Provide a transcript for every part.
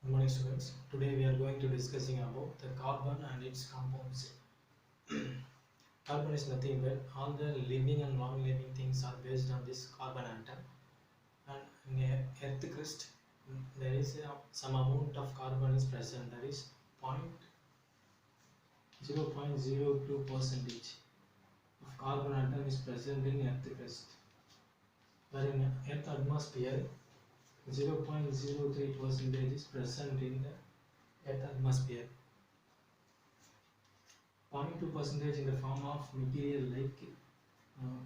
Good morning, students. Today we are going to discussing about the carbon and its compounds. Carbon is nothing but all the living and non-living things are based on this carbon atom. And in a Earth crust, there is some amount of carbon is present. That is 0.02 percentage of carbon atom is present in Earth crust. Where in Earth atmosphere, 0.03 percentage is present in the Earth atmosphere. 0.2 percentage in the form of material like uh,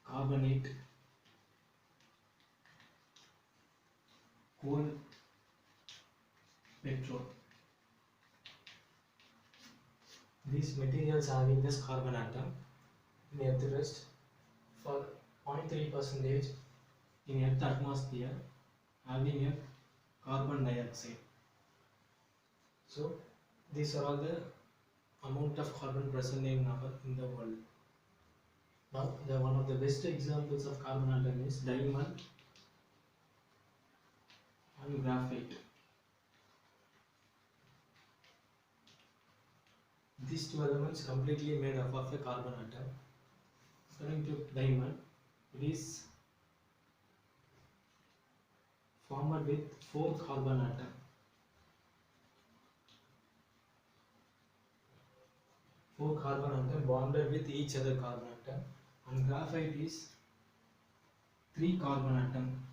carbonate, coal, petrol. These materials having this carbon atom in earth crust for 0.3 percentage in earth atmosphere having a carbon dioxide. So these are all the amount of carbon present in the world. Now one of the best examples of carbon atom is diamond and graphite. These two elements completely made up of a carbon atom. Coming to diamond, it is formed with 4 carbon atom. 4 carbon atom bonded with each other carbon atom, and graphite is 3 carbon atom.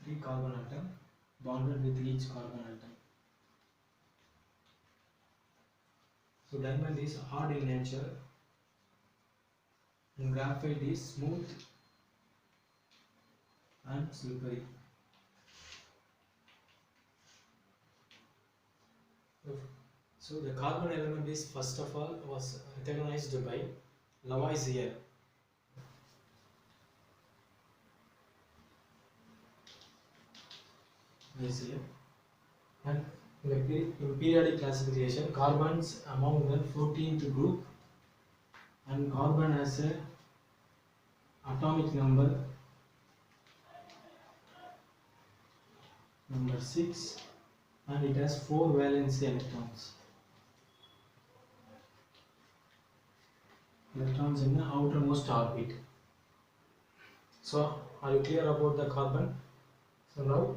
3 carbon atom bonded with each carbon atom. So diamond is hard in nature and graphite is smooth and slippery. So the carbon element is first of all was recognized by Lavoisier. And in periodic classification, carbons among the 14th group, and carbon has a atomic number 6, and it has 4 valence electrons. Electrons in the outermost orbit. So are you clear about the carbon? So now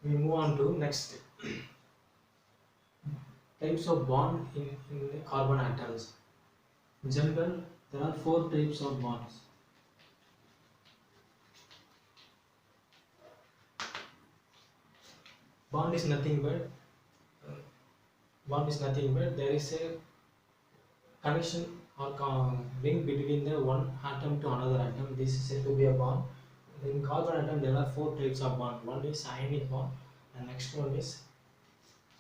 we move on to next types of bond in the carbon atoms. In general, there are 4 types of bonds. Bond is nothing but there is a connection or link between the one atom to another atom. This is said to be a bond. In carbon atom, there are 4 types of bond. One is ionic bond, and next one is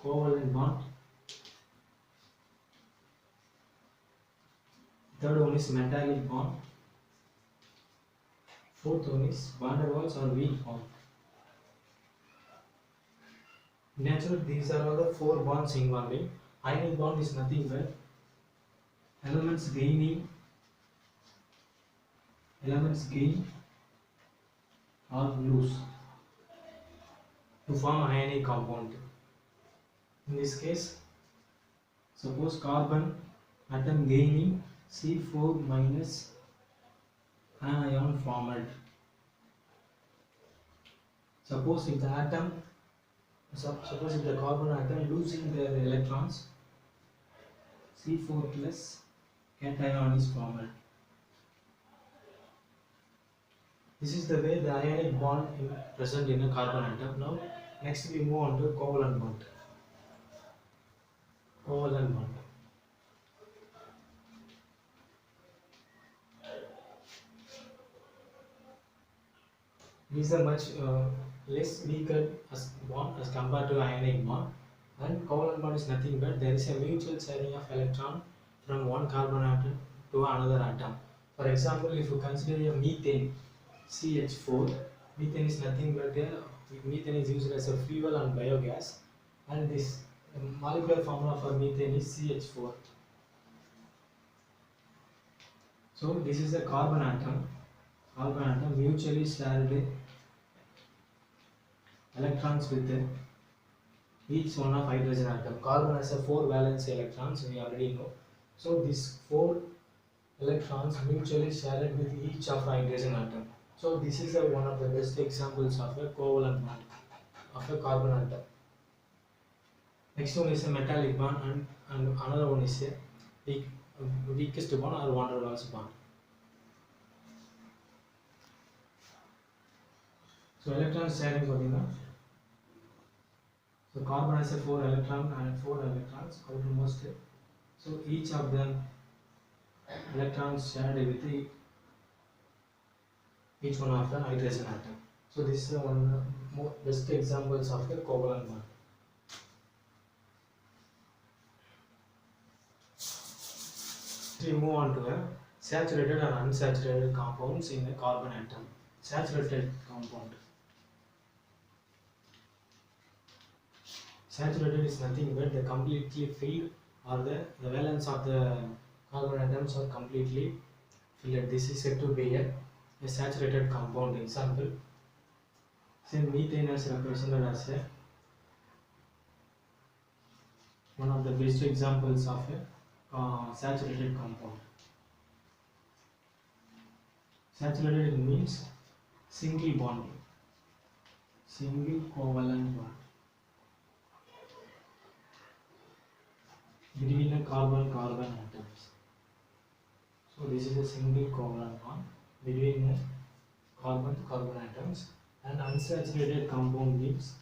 covalent bond. Third one is metallic bond. Fourth one is van der Waals or weak bond. Naturally, these are all the 4 bonds involving. Ionic bond is nothing but elements gain or lose to form ionic compound. In this case, suppose carbon atom gaining C4 minus anion formed. Suppose if the carbon atom losing their electrons, C4 plus cation is formed. This is the way the ionic bond present in a carbon atom. Now next we move on to covalent bond. These are much less weaker as bond as compared to ionic bond. And covalent bond is nothing but there is a mutual sharing of electron from one carbon atom to another atom. For example, if you consider a methane, CH4, methane is nothing but methane is used as a fuel and biogas, and this molecular formula for methane is CH4. So this is a carbon atom mutually shared electrons with each one of hydrogen atom. Carbon has a 4 valence electrons, we already know. So these 4 electrons mutually shared with each of hydrogen atom. So this is one of the best examples of a covalent bond of a carbon atom. Next one is a metallic bond, and another one is a weakest bond or van der Waals bond. So electron sharing பார்த்தீங்கன்னா, so carbon has a 4 electrons outermost. So each of them electrons shared with each one of the hydrogen atom. So this is one more best examples of the covalent bond. We move on to a saturated and unsaturated compounds in a carbon atom. Saturated compound. Saturated is nothing but the completely filled, or the valence of the carbon atoms are completely filled. This is said to be a saturated compound. Example, say methane is represented as one of the best examples of a saturated compound. Saturated means single bond, single covalent bond between a carbon-carbon atoms. So this is a single covalent bond between a carbon-carbon atoms. And unsaturated compound means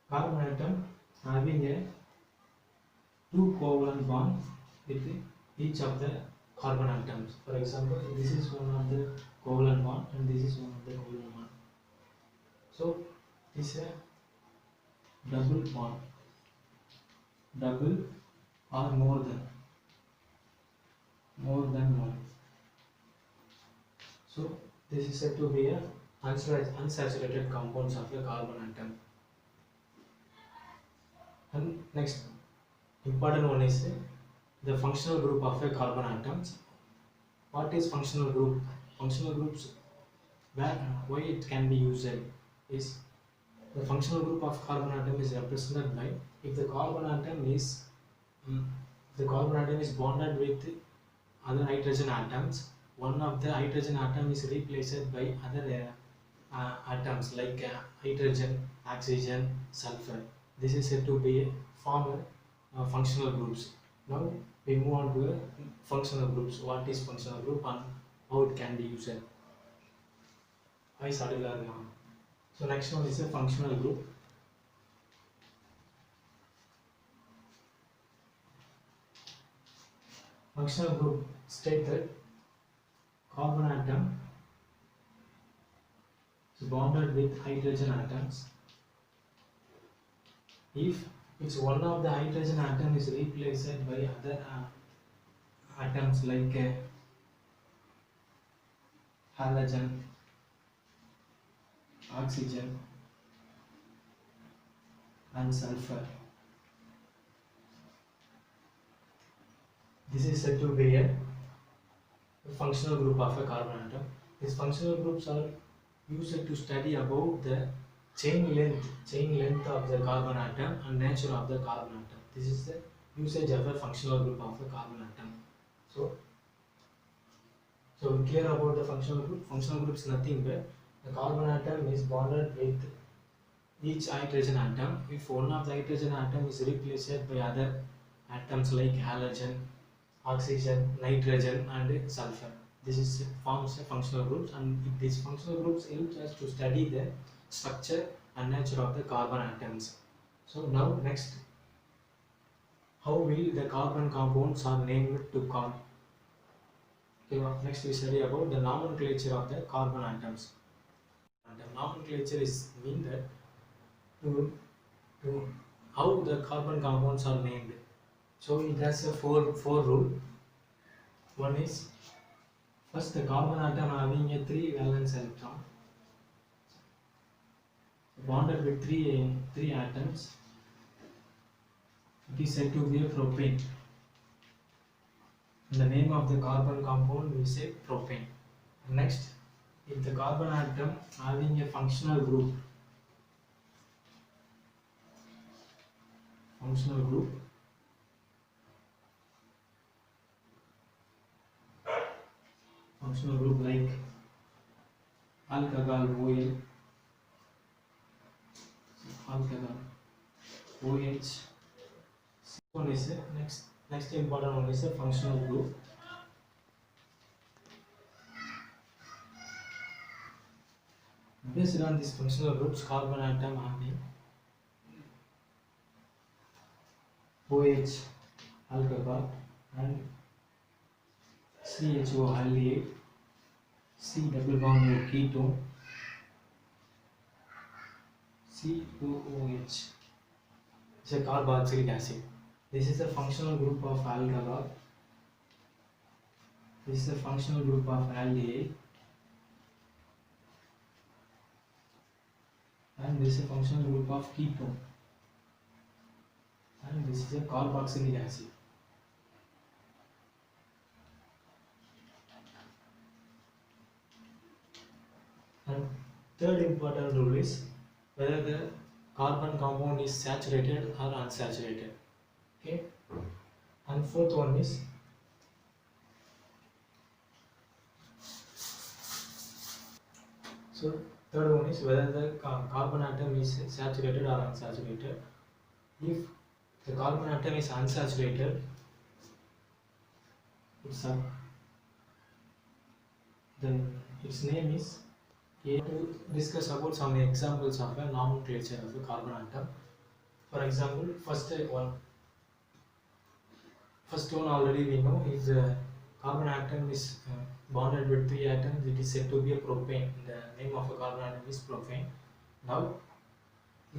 carbon atom having a 2 covalent bond with each of the carbon atoms. For example, this is one of the covalent bond and this is one of the covalent bond. So this is a double bond, double or more than one. So this is said to be a unsaturated compounds of a carbon atom. And next important one is the functional group of a carbon atoms. What is functional group? Functional groups, why it can be used is, the functional group of carbon atom is represented by, if the carbon atom is bonded with other hydrogen atoms, one of the hydrogen atom is replaced by other atoms like hydrogen, oxygen, sulfur. This is said to be form functional groups. Now we move on to functional groups. What is functional group and how it can be used? So next one is a functional group. Functional group state that carbon atom is bonded with hydrogen atoms. If one of the hydrogen atom is replaced by other atoms like halogen, oxygen and sulfur, this is said to be a functional group of a carbon atom. These functional groups are used to study about the chain length of the carbon atom and nature of the carbon atom. This is the usage of a functional group of a carbon atom. So clear about the functional group. Functional group is nothing but the carbon atom is bonded with each hydrogen atom. If one of the hydrogen atom is replaced by other atoms like halogen, oxygen, nitrogen and sulfur, this is forms a functional groups, and these functional groups help us to study the structure and nature of the carbon atoms. So now next, how will the carbon compounds are named to come? Okay, next we study about the nomenclature of the carbon atoms. And the nomenclature is mean that to how the carbon compounds are named. So it has a four rule. One is, first the carbon atom having a 3 valence electron bonded with three atoms, it is said to be a propane. In the name of the carbon compound we say propane. Next, if the carbon atom having a functional group like alcohol OL, alcohol OH. One is a next important one is a functional group. Based on these functional groups, carbon atom having OH alcohol and CHO aldehyde, C double bond O ketone, COOH is a carboxylic acid. This is a functional group of alcohol. This is a functional group of aldehyde, and this is a functional group of ketone, and this is a carboxylic acid. And third important rule is whether the carbon compound is saturated or unsaturated. Okay. And fourth one is third one is whether the carbon atom is saturated or unsaturated. If the carbon atom is unsaturated, then its name is A. To discuss about some examples of a nomenclature of a carbon atom. For example, first one already we know is carbon atom is bonded with 3 atoms, it is said to be a propane. The name of a carbon atom is propane. Now,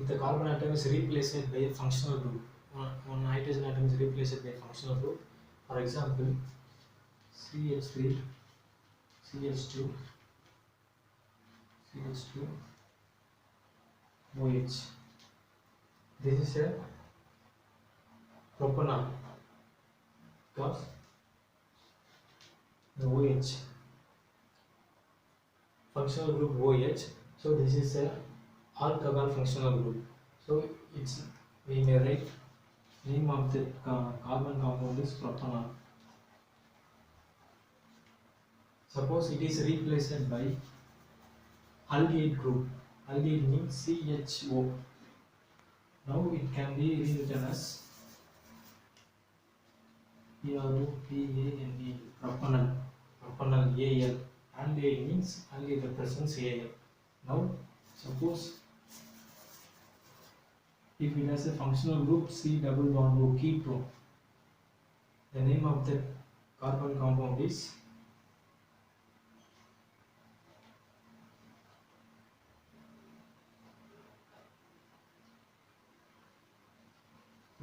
if the carbon atom is replaced by a functional group, one hydrogen atom is replaced by a functional group, for example, CH3, CH2, CH2, OH. This is a propanol because the OH functional group OH, so this is a alcohol functional group. So it's we may write name of the carbon compound is propanol. Suppose it is replaced by aldehyde group. Aldehyde means CHO. Now it can be rewritten as PROPANE, propanol, propanol AL. Aldehyde means aldehyde represents AL. Now suppose if it has a functional group C double bond O ketone, the name of the carbon compound is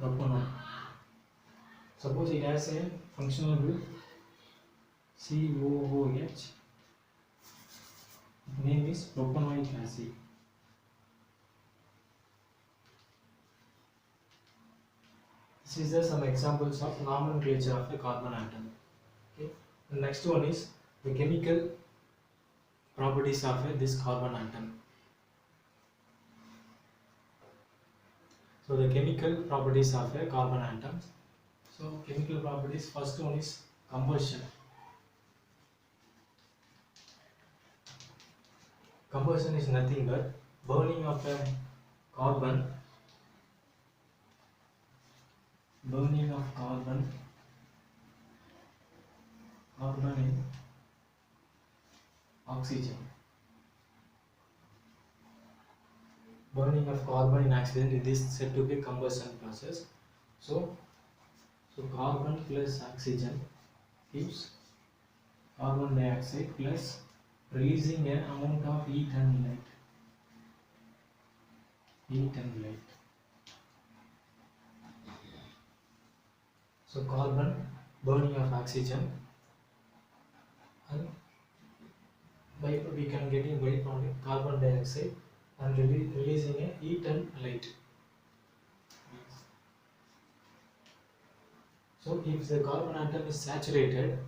propanol. Suppose it has a functional group COOH, name is propanoic acid. These are some examples of nomenclature of a carbon atom. Okay. The next one is the chemical properties of this carbon atom. So the chemical properties of a carbon atom. So chemical properties, first one is combustion. Combustion is nothing but burning of a carbon, carbon in oxygen. Burning of carbon in oxygen, it is said to be combustion process. So carbon plus oxygen gives carbon dioxide plus releasing an amount of heat and light. So carbon burning of oxygen, and we can get in byproduct carbon dioxide and releasing a heat and light. So if the carbon atom is saturated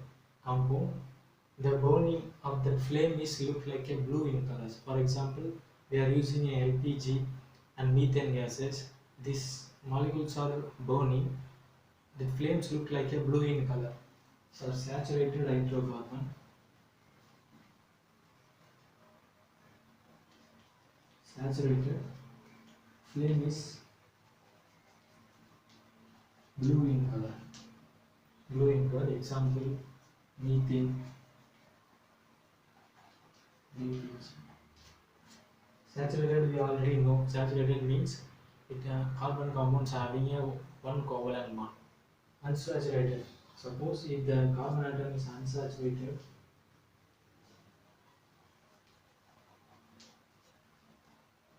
compound, the burning of the flame is look like a blue in colors. For example, we are using a LPG and methane gases. These molecules are burning. The flames look like a blue in color. So saturated hydrocarbon. Saturated flame is blue in color. Blue in color. Example, methane. Saturated, we already know. Saturated means it carbon compounds having a one covalent bond. Unsaturated. Suppose if the carbon atom is unsaturated,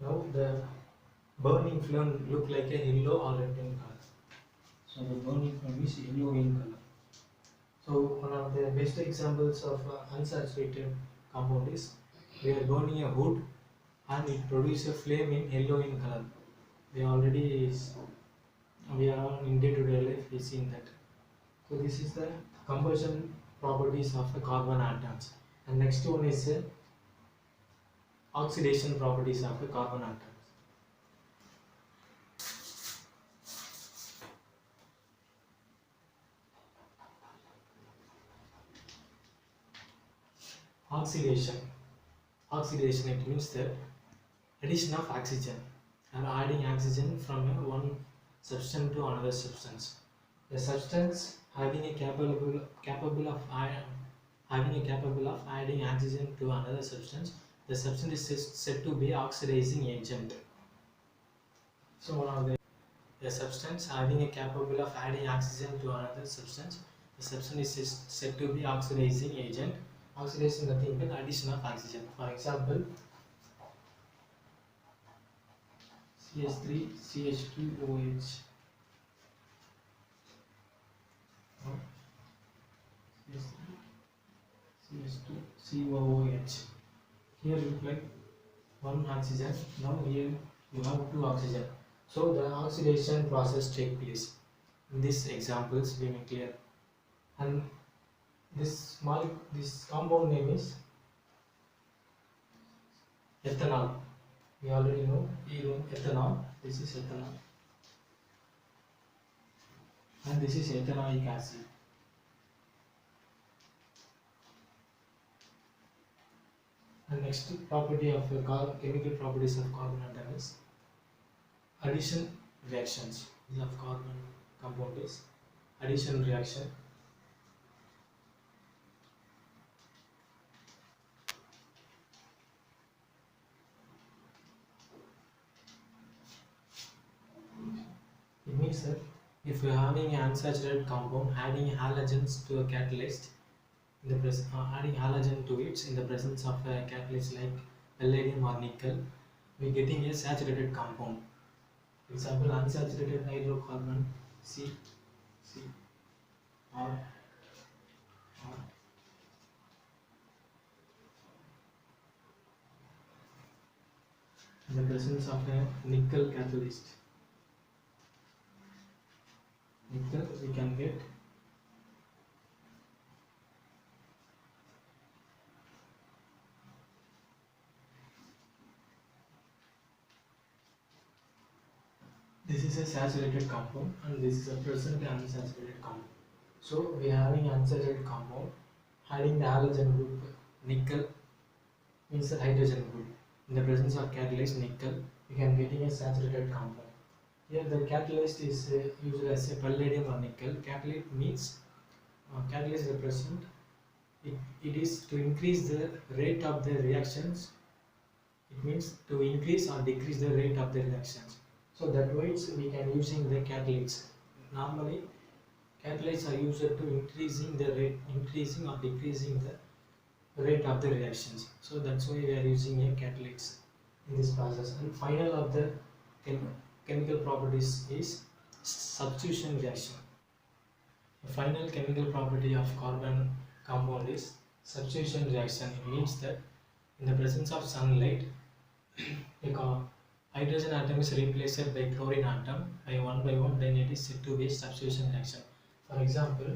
now the burning flame look like a yellow or red in color. So the burning flame is yellow in color. So one of the best examples of unsaturated compound is we are burning a wood and it produces a flame in yellow in color. We are in day-to-day life we seen that. So this is the combustion properties of the carbon atoms. And next one is oxidation properties of the carbon atoms. Oxidation. Oxidation, it means that addition of oxygen or adding oxygen from one substance to another substance. The substance having a capable of adding oxygen to another substance, the substance is said to be oxidizing agent. So one of the substance having a capable of adding oxygen to another substance, the substance is said to be oxidizing agent. Oxidation nothing but addition of oxygen. For example, CH3 CH2OH. CH2 COOH. Here look like one oxygen. Now here you have two oxygen. So the oxidation process take place. In these examples we make clear. And this compound name is ethanol. We already know ethanol. This is ethanol. And this is ethanoic acid. And next property of chemical properties of carbon atom is addition reactions. Of carbon compound is addition reaction. It means that if you are having an unsaturated compound, adding halogens to a catalyst, adding halogen to it in the presence of a catalyst like palladium or nickel, we are getting a saturated compound. For example, unsaturated hydrocarbon C or in the presence of a nickel catalyst. Nickel we can get this is a saturated compound and this is a present unsaturated compound. So we are having unsaturated compound, adding the halogen group nickel means the hydrogen group. In the presence of catalyst nickel, we can getting a saturated compound. Here the catalyst is used as a palladium or nickel. Catalyst means catalyst represent it is to increase the rate of the reactions. It means to increase or decrease the rate of the reactions. So that way we can using the catalysts. Normally catalysts are used to increasing or decreasing the rate of the reactions. So that's why we are using a catalyst in this process. And final of the chemical properties is substitution reaction. The final chemical property of carbon compound is substitution reaction. It means that in the presence of sunlight, a hydrogen atom is replaced by chlorine atom by one, then it is said to be a substitution reaction. For example,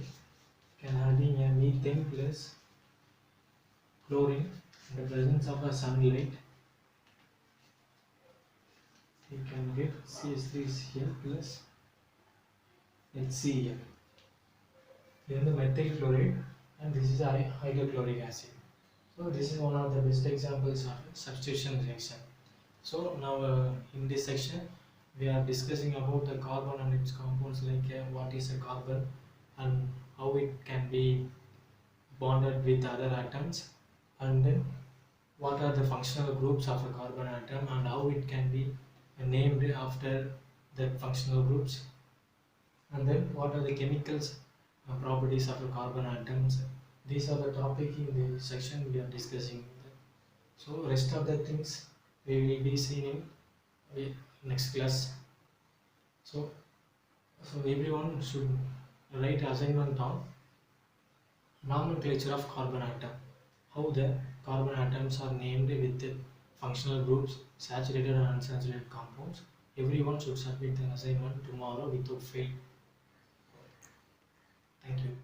can adding a methane plus chlorine in the presence of a sunlight, we can get CH3Cl plus HCl. Then the methyl chloride, and this is hydrochloric acid. So this is one of the best examples of substitution reaction. So now in this section we are discussing about the carbon and its compounds, like what is a carbon and how it can be bonded with other atoms, and then what are the functional groups of a carbon atom and how it can be named after the functional groups, and then what are the chemicals properties of a carbon atoms. These are the topic in the section we are discussing. So rest of the things we will be seeing in the next class. So everyone should write assignment on nomenclature of carbon atom, how the carbon atoms are named with the functional groups, saturated and unsaturated compounds. Everyone should submit an assignment tomorrow without fail. Thank you.